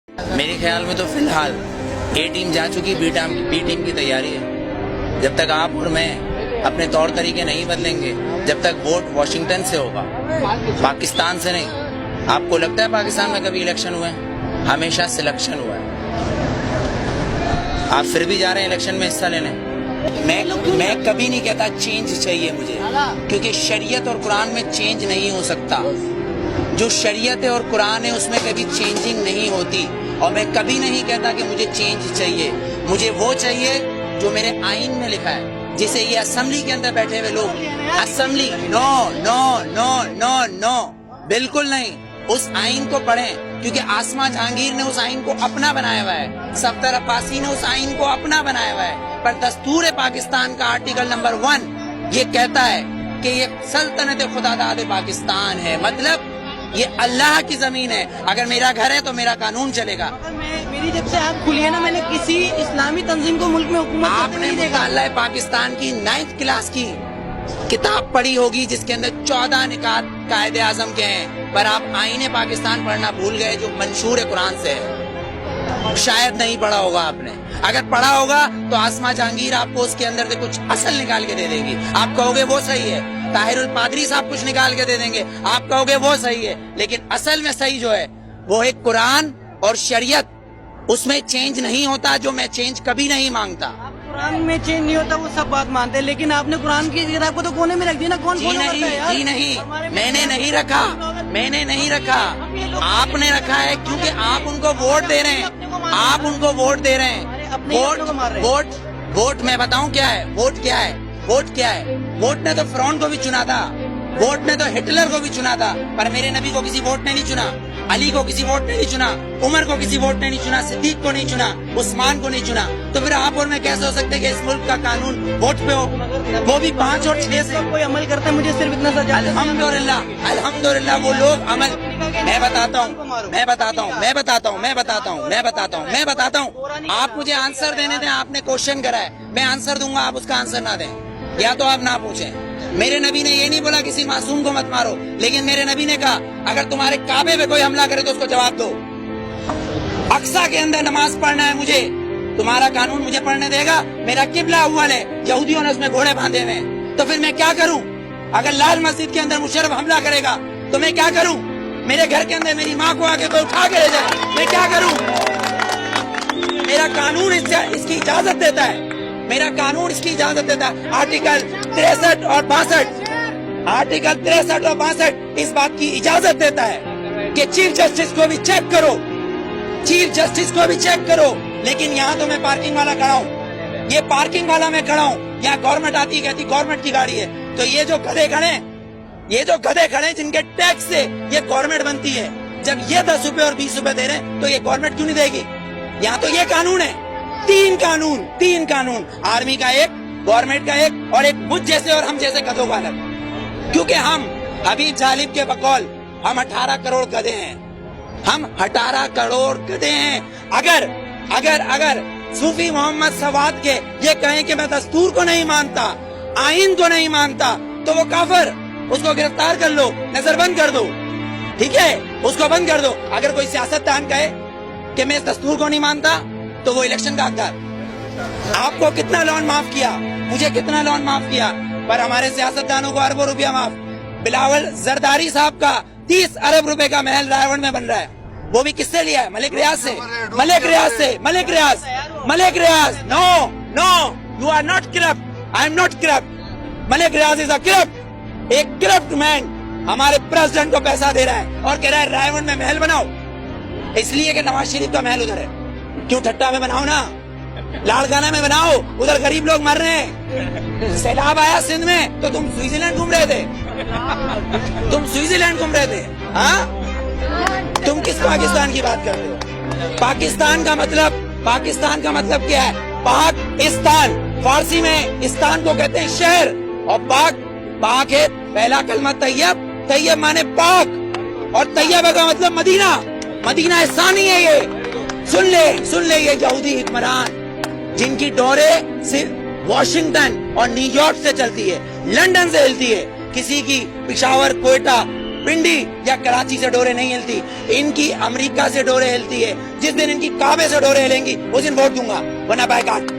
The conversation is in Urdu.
میرے خیال میں تو فی الحال اے ٹیم جا چکی، بی ٹیم کی تیاری ہے. جب تک آپ اور میں اپنے طور طریقے نہیں بدلیں گے، جب تک ووٹ واشنگٹن سے ہوگا، پاکستان سے نہیں. آپ کو لگتا ہے پاکستان میں کبھی الیکشن ہوئے ہیں؟ ہمیشہ سلیکشن ہوا ہے. آپ پھر بھی جا رہے ہیں الیکشن میں حصہ لینے. میں کبھی نہیں کہتا چینج چاہیے مجھے، کیونکہ شریعت اور قرآن میں چینج نہیں ہو سکتا. جو شریعت ہے اور قرآن ہے اس میں کبھی چینجنگ نہیں ہوتی. اور میں کبھی نہیں کہتا کہ مجھے چینج چاہیے. مجھے وہ چاہیے جو میرے آئین میں لکھا ہے، جسے یہ اسمبلی کے اندر بیٹھے ہوئے لوگ اسمبلی نو نو نو نو نو بالکل نہیں. اس آئین کو پڑھیں، کیونکہ آسما جہانگیر نے اس آئین کو اپنا بنایا ہوا ہے، صفدر عباسی نے اس آئین کو اپنا بنایا ہوا ہے. پر دستور پاکستان کا آرٹیکل نمبر 1 یہ کہتا ہے کہ یہ سلطنت خدا داد پاکستان ہے، مطلب یہ اللہ کی زمین ہے. اگر میرا گھر ہے تو میرا قانون چلے گا. میری جب سے آنکھ کھلی ہے نا، میں نے کسی اسلامی تنظیم کو ملک میں حکومت آپ نے مطالعہ پاکستان کی 9th کلاس کی کتاب پڑھی ہوگی، جس کے اندر 14 نکات قائد اعظم کے ہیں، پر آپ آئین پاکستان پڑھنا بھول گئے جو منشور قرآن سے ہے. شاید نہیں پڑھا ہوگا آپ نے. اگر پڑھا ہوگا تو آسما جہانگیر آپ کو اس کے اندر سے کچھ اصل نکال کے دے دے گی. آپ کہو گے وہ صحیح ہے. طاہر الپادری صاحب کچھ نکال کے دے دیں گے، آپ کہو گے وہ صحیح ہے. لیکن اصل میں صحیح جو ہے وہ ایک قرآن اور شریعت. اس میں چینج نہیں ہوتا، جو میں چینج کبھی نہیں مانگتا. قرآن میں چینج نہیں ہوتا، وہ سب بات مانتے ہیں، لیکن آپ نے قرآن کی کتاب کو تو کونے میں رکھ دیا نا. کون جی نہیں، میں نے نہیں رکھا. آپ نے رکھا ہے، کیونکہ آپ ان کو ووٹ دے رہے ہیں. ووٹ میں بتاؤں کیا ہے. ووٹ نے تو فرعون کو بھی چنا تھا، ووٹ نے تو ہٹلر کو بھی چنا تھا، پر میرے نبی کو کسی ووٹ نے نہیں چنا، علی کو کسی ووٹ نے نہیں چنا، عمر کو کسی ووٹ نے نہیں چنا، صدیق کو نہیں چنا، عثمان کو نہیں چنا. تو پھر آپ اور میں کیسے ہو سکتے کہ اس ملک کا قانون ووٹ پہ ہو، وہ بھی 5 اور 6 سے کوئی عمل کرتا ہے. مجھے صرف اتنا سا الحمدللہ وہ لوگ عمل. میں بتاتا ہوں. آپ مجھے آنسر دینے دیں. آپ نے کوشچن کرا ہے، میں آنسر دوں گا، آپ اس کا آنسر نہ دیں، یا تو آپ نہ پوچھیں. میرے نبی نے یہ نہیں بولا کسی معصوم کو مت مارو، لیکن میرے نبی نے کہا اگر تمہارے کعبے پہ کوئی حملہ کرے تو اس کو جواب دو. اقصی کے اندر نماز پڑھنا ہے مجھے، تمہارا قانون مجھے پڑھنے دے گا؟ میرا قبلہ اول ہے، یہودیوں نے اس میں گھوڑے باندھے ہوئے ہیں، تو پھر میں کیا کروں؟ اگر لال مسجد کے اندر مشرف حملہ کرے گا تو میں کیا کروں؟ میرے گھر کے اندر میری ماں کو آ کے کوئی اٹھا کے لے جائے، میں کیا کروں؟ میرا قانون اس کی اجازت دیتا ہے. آرٹیکل 63 اور 62 اس بات کی اجازت دیتا ہے کہ چیف جسٹس کو بھی چیک کرو. لیکن یہاں تو میں پارکنگ والا کھڑا ہوں، یہ پارکنگ والا میں کھڑا ہوں، یہاں گورنمنٹ آتی کہتی گورنمنٹ کی گاڑی ہے. تو یہ جو گدھے کھڑے ہیں جن کے ٹیکس سے یہ گورنمنٹ بنتی ہے، جب یہ 10 روپے اور 20 روپے دے رہے ہیں تو یہ گورنمنٹ کیوں نہیں دے گی؟ یہاں تو یہ قانون ہے. 3 قانون، آرمی کا ایک، گورنمنٹ کا ایک، اور ایک مجھ جیسے اور ہم جیسے گدھوں کا الگ. کیونکہ ہم حبیب جالب کے بقول ہم 18 کروڑ گدھے ہیں. اگر صوفی محمد سواد کے یہ کہیں کہ میں دستور کو نہیں مانتا، آئین کو نہیں مانتا، تو وہ کافر. اس کو گرفتار کر لو، نظر بند کر دو، ٹھیک ہے، اس کو بند کر دو. اگر کوئی سیاستدان کہے کہ میں اس دستور کو نہیں مانتا تو وہ الیکشن کا حقدار. آپ کو کتنا لون معاف کیا، مجھے کتنا لون معاف کیا، پر ہمارے سیاستدانوں کو اربوں روپیہ معاف. بلاول زرداری صاحب کا 30 ارب روپے کا محل رائے میں بن رہا ہے، وہ بھی کس سے لیا ہے؟ Malik Riaz. No you are not corrupt, I am not corrupt. Malik Riaz is a corrupt. ایک کرپٹ مین ہمارے پریزیڈنٹ کو پیسہ دے رہا ہے اور کہہ رہا ہے رائے میں محل بناؤ، اس لیے کہ نواز شریف کا محل ادھر ہے. کیوں ٹھٹا میں بناؤ نا، لاڑکانہ میں بناؤ، ادھر غریب لوگ مر رہے ہیں. سیلاب آیا سندھ میں تو تم سوئٹزرلینڈ گھوم رہے تھے. ہاں، تم کس پاکستان کی بات کر رہے ہو؟ پاکستان کا مطلب کیا ہے؟ پاکستان، فارسی میں استان کو کہتے ہیں شہر، اور پاک ہے پہلا کلمہ طیب مانے پاک، اور طیبہ کا مطلب مدینہ ثانی ہے. یہ سن لے یہ یہودی حکمران جن کی ڈورے صرف واشنگٹن اور نیو یارک سے چلتی ہے، لندن سے ہلتی ہے، کسی کی پشاور، کوئٹہ، پنڈی یا کراچی سے ڈوریں نہیں ہلتی، ان کی امریکہ سے ڈوریں ہلتی ہے. جس دن ان کی کعبے سے ڈوریں ہلیں گی اس دن ووٹ دوں گا، ورنہ بائیکاٹ.